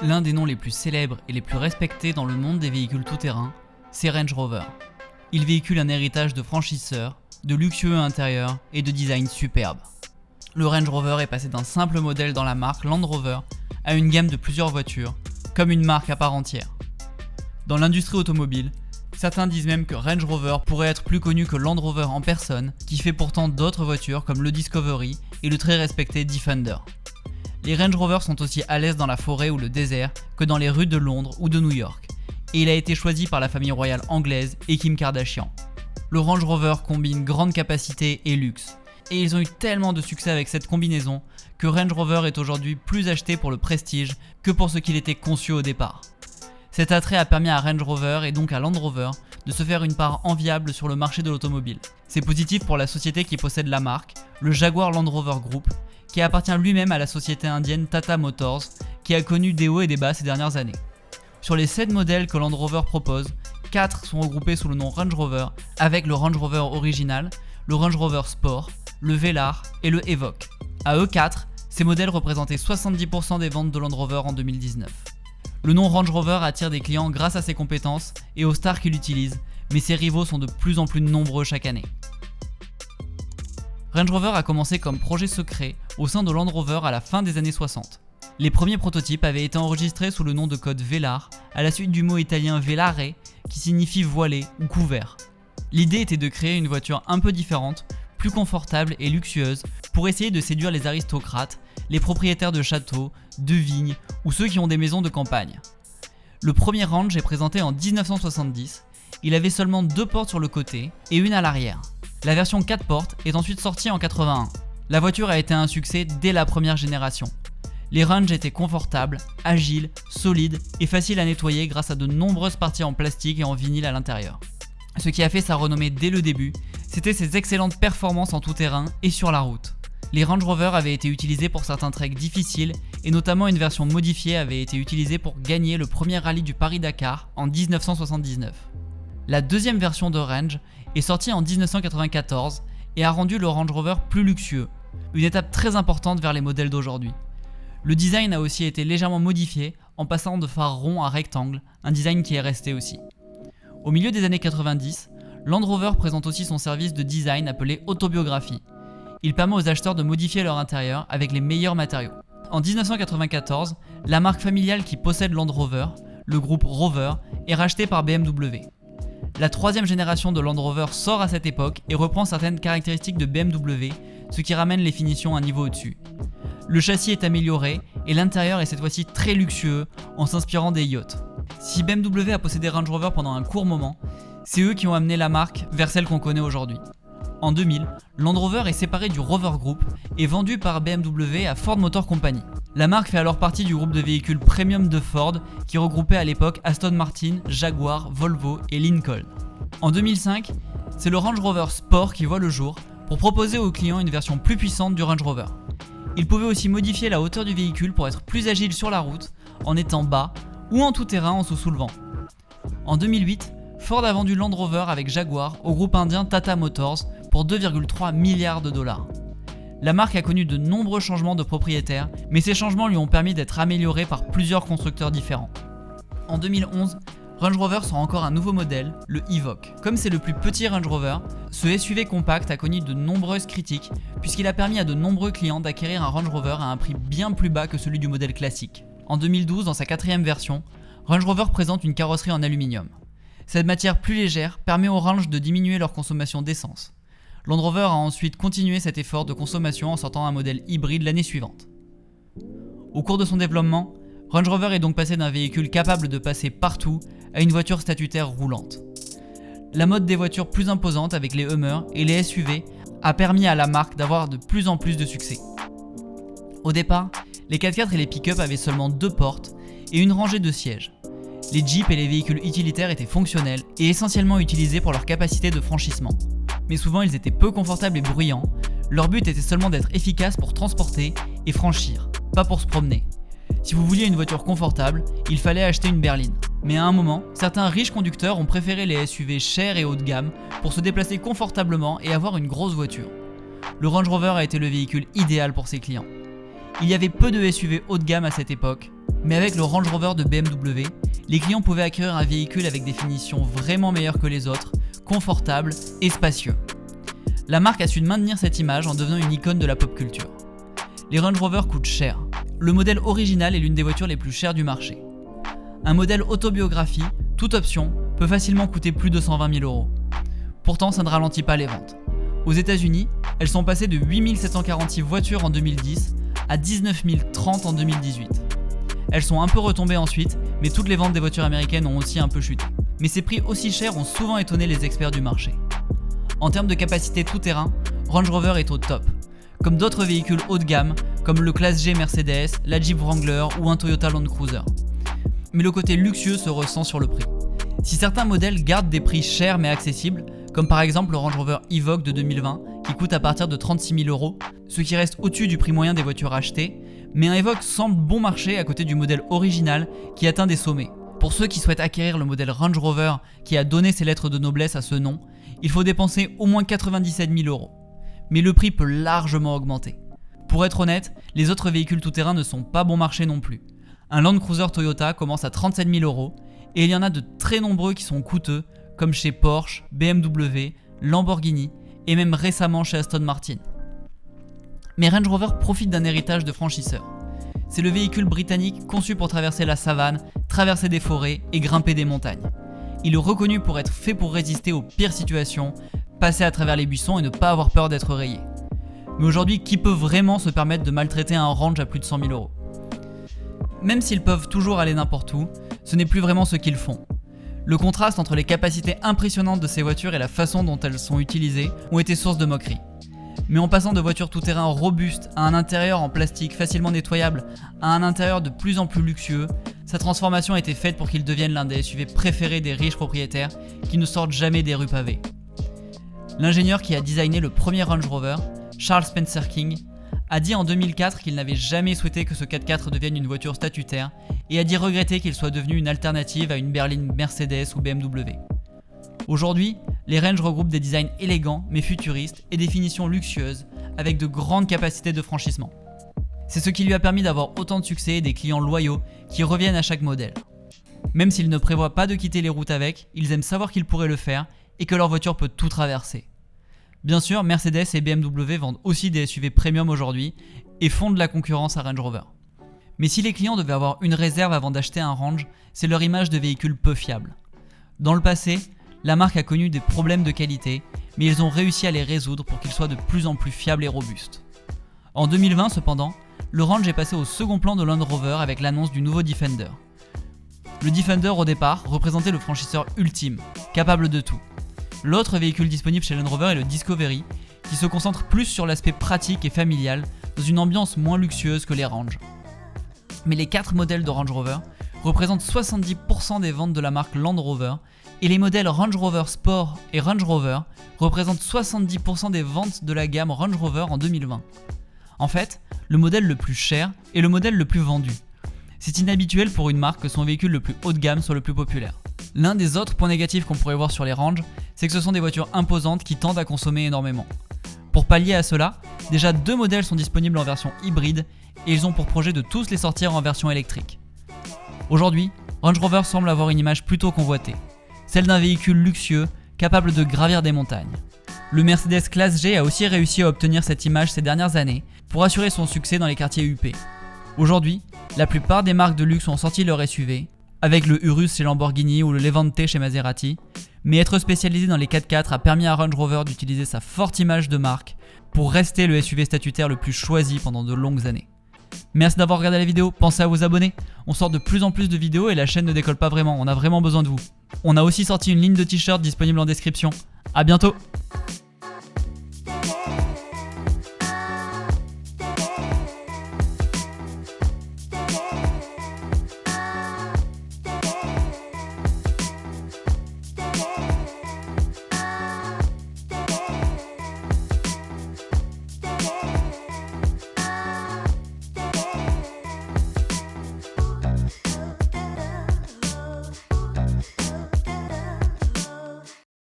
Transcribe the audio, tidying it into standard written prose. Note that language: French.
L'un des noms les plus célèbres et les plus respectés dans le monde des véhicules tout-terrain, c'est Range Rover. Il véhicule un héritage de franchisseur, de luxueux intérieur et de design superbe. Le Range Rover est passé d'un simple modèle dans la marque Land Rover à une gamme de plusieurs voitures, comme une marque à part entière. Dans l'industrie automobile, certains disent même que Range Rover pourrait être plus connu que Land Rover en personne, qui fait pourtant d'autres voitures comme le Discovery et le très respecté Defender. Les Range Rover sont aussi à l'aise dans la forêt ou le désert que dans les rues de Londres ou de New York, et il a été choisi par la famille royale anglaise et Kim Kardashian. Le Range Rover combine grande capacité et luxe, et ils ont eu tellement de succès avec cette combinaison que Range Rover est aujourd'hui plus acheté pour le prestige que pour ce qu'il était conçu au départ. Cet attrait a permis à Range Rover et donc à Land Rover de se faire une part enviable sur le marché de l'automobile. C'est positif pour la société qui possède la marque, le Jaguar Land Rover Group, qui appartient lui-même à la société indienne Tata Motors, qui a connu des hauts et des bas ces dernières années. Sur les 7 modèles que Land Rover propose, 4 sont regroupés sous le nom Range Rover, avec le Range Rover original, le Range Rover Sport, le Velar et le Evoque. À eux 4, ces modèles représentaient 70% des ventes de Land Rover en 2019. Le nom Range Rover attire des clients grâce à ses compétences et aux stars qui l'utilisent, mais ses rivaux sont de plus en plus nombreux chaque année. Range Rover a commencé comme projet secret au sein de Land Rover à la fin des années 60. Les premiers prototypes avaient été enregistrés sous le nom de code Velar, à la suite du mot italien velare, qui signifie voilé ou couvert. L'idée était de créer une voiture un peu différente, plus confortable et luxueuse, pour essayer de séduire les aristocrates, les propriétaires de châteaux, de vignes ou ceux qui ont des maisons de campagne. Le premier Range est présenté en 1970, il avait seulement 2 portes sur le côté et une à l'arrière. La version 4 portes est ensuite sortie en 81. La voiture a été un succès dès la première génération. Les Range étaient confortables, agiles, solides et faciles à nettoyer grâce à de nombreuses parties en plastique et en vinyle à l'intérieur. Ce qui a fait sa renommée dès le début, c'était ses excellentes performances en tout-terrain et sur la route. Les Range Rover avaient été utilisés pour certains treks difficiles et notamment une version modifiée avait été utilisée pour gagner le premier rallye du Paris-Dakar en 1979. La deuxième version de Range est sortie en 1994 et a rendu le Range Rover plus luxueux, une étape très importante vers les modèles d'aujourd'hui. Le design a aussi été légèrement modifié en passant de phare rond à rectangle, un design qui est resté aussi. Au milieu des années 90, Land Rover présente aussi son service de design appelé Autobiographie. Il permet aux acheteurs de modifier leur intérieur avec les meilleurs matériaux. En 1994, la marque familiale qui possède Land Rover, le groupe Rover, est rachetée par BMW. La troisième génération de Land Rover sort à cette époque et reprend certaines caractéristiques de BMW, ce qui ramène les finitions un niveau au-dessus. Le châssis est amélioré et l'intérieur est cette fois-ci très luxueux en s'inspirant des yachts. Si BMW a possédé Range Rover pendant un court moment, c'est eux qui ont amené la marque vers celle qu'on connaît aujourd'hui. En 2000, Land Rover est séparé du Rover Group et vendu par BMW à Ford Motor Company. La marque fait alors partie du groupe de véhicules premium de Ford qui regroupait à l'époque Aston Martin, Jaguar, Volvo et Lincoln. En 2005, c'est le Range Rover Sport qui voit le jour pour proposer aux clients une version plus puissante du Range Rover. Il pouvait aussi modifier la hauteur du véhicule pour être plus agile sur la route en étant bas ou en tout terrain en se soulevant. En 2008, Ford a vendu Land Rover avec Jaguar au groupe indien Tata Motors pour 2,3 milliards de dollars. La marque a connu de nombreux changements de propriétaires, mais ces changements lui ont permis d'être améliorés par plusieurs constructeurs différents. En 2011, Range Rover sort encore un nouveau modèle, le Evoque. Comme c'est le plus petit Range Rover, ce SUV compact a connu de nombreuses critiques puisqu'il a permis à de nombreux clients d'acquérir un Range Rover à un prix bien plus bas que celui du modèle classique. En 2012, dans sa 4e version, Range Rover présente une carrosserie en aluminium. Cette matière plus légère permet aux Range de diminuer leur consommation d'essence. Land Rover a ensuite continué cet effort de consommation en sortant un modèle hybride l'année suivante. Au cours de son développement, Range Rover est donc passé d'un véhicule capable de passer partout à une voiture statutaire roulante. La mode des voitures plus imposantes avec les Hummer et les SUV a permis à la marque d'avoir de plus en plus de succès. Au départ, les 4x4 et les pick-up avaient seulement 2 portes et une rangée de sièges. Les Jeeps et les véhicules utilitaires étaient fonctionnels et essentiellement utilisés pour leur capacité de franchissement. Mais souvent ils étaient peu confortables et bruyants, leur but était seulement d'être efficace pour transporter et franchir, pas pour se promener. Si vous vouliez une voiture confortable, il fallait acheter une berline. Mais à un moment, certains riches conducteurs ont préféré les SUV chers et haut de gamme pour se déplacer confortablement et avoir une grosse voiture. Le Range Rover a été le véhicule idéal pour ces clients. Il y avait peu de SUV haut de gamme à cette époque, Mais avec le Range Rover de BMW, les clients pouvaient acquérir un véhicule avec des finitions vraiment meilleures que les autres, confortable et spacieux. La marque a su maintenir cette image en devenant une icône de la pop culture. Les Range Rover coûtent cher. Le modèle original est l'une des voitures les plus chères du marché. Un modèle autobiographie, toute option, peut facilement coûter plus de 120 000 €. Pourtant, ça ne ralentit pas les ventes. Aux États-Unis, elles sont passées de 8 746 voitures en 2010 à 19 030 en 2018. Elles sont un peu retombées ensuite, mais toutes les ventes des voitures américaines ont aussi un peu chuté. Mais ces prix aussi chers ont souvent étonné les experts du marché. En termes de capacité tout-terrain, Range Rover est au top. Comme d'autres véhicules haut de gamme, comme le Classe G Mercedes, la Jeep Wrangler ou un Toyota Land Cruiser. Mais le côté luxueux se ressent sur le prix. Si certains modèles gardent des prix chers mais accessibles, comme par exemple le Range Rover Evoque de 2020 qui coûte à partir de 36 000 €, ce qui reste au-dessus du prix moyen des voitures achetées, mais un Evoque semble bon marché à côté du modèle original qui atteint des sommets. Pour ceux qui souhaitent acquérir le modèle Range Rover qui a donné ses lettres de noblesse à ce nom, il faut dépenser au moins 97 000 €. Mais le prix peut largement augmenter. Pour être honnête, les autres véhicules tout-terrain ne sont pas bon marché non plus. Un Land Cruiser Toyota commence à 37 000 € et il y en a de très nombreux qui sont coûteux, comme chez Porsche, BMW, Lamborghini et même récemment chez Aston Martin. Mais Range Rover profite d'un héritage de franchisseur. C'est le véhicule britannique conçu pour traverser la savane, traverser des forêts et grimper des montagnes. Il est reconnu pour être fait pour résister aux pires situations, passer à travers les buissons et ne pas avoir peur d'être rayé. Mais aujourd'hui, qui peut vraiment se permettre de maltraiter un Range à plus de 100 000 €? Même s'ils peuvent toujours aller n'importe où, ce n'est plus vraiment ce qu'ils font. Le contraste entre les capacités impressionnantes de ces voitures et la façon dont elles sont utilisées ont été source de moqueries. Mais en passant de voitures tout-terrain robustes à un intérieur en plastique facilement nettoyable à un intérieur de plus en plus luxueux, sa transformation a été faite pour qu'il devienne l'un des SUV préférés des riches propriétaires qui ne sortent jamais des rues pavées. L'ingénieur qui a designé le premier Range Rover, Charles Spencer King, a dit en 2004 qu'il n'avait jamais souhaité que ce 4x4 devienne une voiture statutaire et a dit regretter qu'il soit devenu une alternative à une berline Mercedes ou BMW. Aujourd'hui, les Range regroupent des designs élégants mais futuristes et des finitions luxueuses avec de grandes capacités de franchissement. C'est ce qui lui a permis d'avoir autant de succès et des clients loyaux qui reviennent à chaque modèle. Même s'ils ne prévoient pas de quitter les routes avec, ils aiment savoir qu'ils pourraient le faire et que leur voiture peut tout traverser. Bien sûr, Mercedes et BMW vendent aussi des SUV premium aujourd'hui et font de la concurrence à Range Rover. Mais si les clients devaient avoir une réserve avant d'acheter un Range, c'est leur image de véhicule peu fiable. Dans le passé, la marque a connu des problèmes de qualité, mais ils ont réussi à les résoudre pour qu'ils soient de plus en plus fiables et robustes. En 2020 cependant, le Range est passé au second plan de Land Rover avec l'annonce du nouveau Defender. Le Defender au départ représentait le franchisseur ultime, capable de tout. L'autre véhicule disponible chez Land Rover est le Discovery, qui se concentre plus sur l'aspect pratique et familial, dans une ambiance moins luxueuse que les Range. Mais les 4 modèles de Range Rover représentent 70% des ventes de la marque Land Rover, et les modèles Range Rover Sport et Range Rover représentent 70% des ventes de la gamme Range Rover en 2020. En fait, le modèle le plus cher est le modèle le plus vendu. C'est inhabituel pour une marque que son véhicule le plus haut de gamme soit le plus populaire. L'un des autres points négatifs qu'on pourrait voir sur les Range, c'est que ce sont des voitures imposantes qui tendent à consommer énormément. Pour pallier à cela, déjà 2 modèles sont disponibles en version hybride et ils ont pour projet de tous les sortir en version électrique. Aujourd'hui, Range Rover semble avoir une image plutôt convoitée, celle d'un véhicule luxueux capable de gravir des montagnes. Le Mercedes Classe G a aussi réussi à obtenir cette image ces dernières années pour assurer son succès dans les quartiers huppés. Aujourd'hui, la plupart des marques de luxe ont sorti leur SUV, avec le Urus chez Lamborghini ou le Levante chez Maserati, mais être spécialisé dans les 4x4 a permis à Range Rover d'utiliser sa forte image de marque pour rester le SUV statutaire le plus choisi pendant de longues années. Merci d'avoir regardé la vidéo, pensez à vous abonner, on sort de plus en plus de vidéos et la chaîne ne décolle pas vraiment, on a vraiment besoin de vous. On a aussi sorti une ligne de t-shirts disponible en description. A bientôt!